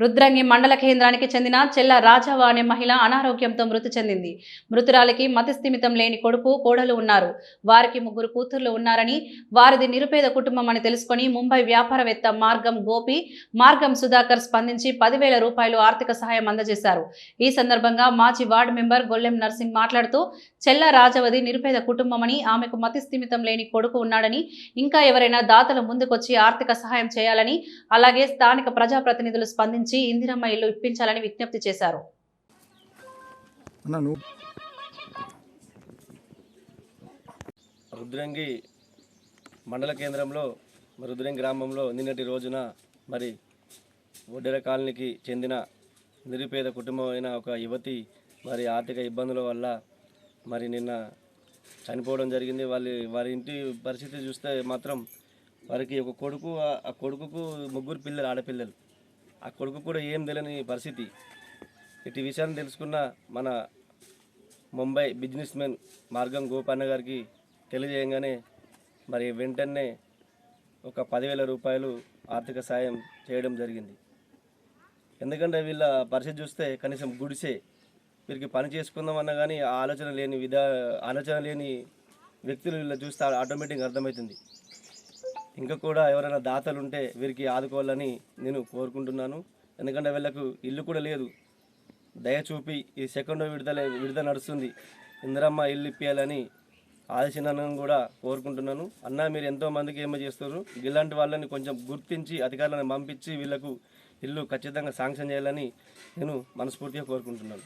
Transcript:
రుద్రంగి మండల కేంద్రానికి చెందిన చెల్ల రాజవ్వ అనే మహిళ అనారోగ్యంతో మృతి చెందింది. మృతురాలికి మతిస్థిమితం లేని కొడుకు, కోడలు ఉన్నారు. వారికి 3 కూతుర్లు ఉన్నారని, వారిది నిరుపేద కుటుంబం అని తెలుసుకొని ముంబై వ్యాపారవేత్త మార్గం గోపి, మార్గం సుధాకర్ స్పందించి 10,000 రూపాయలు ఆర్థిక సహాయం అందజేశారు. ఈ సందర్భంగా మాజీ వార్డు మెంబర్ గొల్లెం నర్సింగ్ మాట్లాడుతూ, చెల్ల రాజవది నిరుపేద కుటుంబమని, ఆమెకు మతిస్థిమితం లేని కొడుకు ఉన్నాడని, ఇంకా ఎవరైనా దాతలు ముందుకొచ్చి ఆర్థిక సహాయం చేయాలని, అలాగే స్థానిక ప్రజాప్రతినిధులు స్పందించి ఇందిరమ్మ ఇల్లు ఇప్పించాలని విజ్ఞప్తి చేశారు. రుద్రంగి మండల కేంద్రంలో రుద్రంగి గ్రామంలో నిన్నటి రోజున మరి ఒడ్డెర కాలనీకి చెందిన నిరుపేద కుటుంబమైన ఒక యువతి మరి ఆర్థిక ఇబ్బందుల వల్ల మరి నిన్న చనిపోవడం జరిగింది. వారి ఇంటి పరిస్థితి చూస్తే మాత్రం వారికి ఒక కొడుకు, ఆ కొడుకుకు 3 పిల్లలు, ఆడపిల్లలు. ఆ కొడుకు కూడా ఏం తెలియని పరిస్థితి. ఇటు విషయాన్ని తెలుసుకున్న మన ముంబై బిజినెస్ మ్యాన్ మార్గం గోపన్న గారికి తెలియజేయగానే మరి వెంటనే ఒక 10,000 రూపాయలు ఆర్థిక సాయం చేయడం జరిగింది. ఎందుకంటే వీళ్ళ పరిస్థితి చూస్తే కనీసం గుడిసే, వీరికి పని చేసుకుందామన్నా కానీ ఆలోచన లేని వ్యక్తులు వీళ్ళ చూస్తే ఆటోమేటిక్గా అర్థమవుతుంది. ఇంకా కూడా ఎవరైనా దాతలు ఉంటే వీరికి ఆదుకోవాలని నేను కోరుకుంటున్నాను. ఎందుకంటే వీళ్ళకు ఇల్లు కూడా లేదు. దయ చూపి ఈ సెకండ్ విడుదల నడుస్తుంది, ఇందిరమ్మ ఇల్లు ఇప్పించాలని ఆదేశించాలని కూడా కోరుకుంటున్నాను. అన్న, మీరు ఎంతోమందికి ఏమో చేస్తారు, ఇలాంటి వాళ్ళని కొంచెం గుర్తించి అధికారులను పంపించి వీళ్ళకు ఇల్లు ఖచ్చితంగా శాంక్షన్ చేయాలని నేను మనస్ఫూర్తిగా కోరుకుంటున్నాను.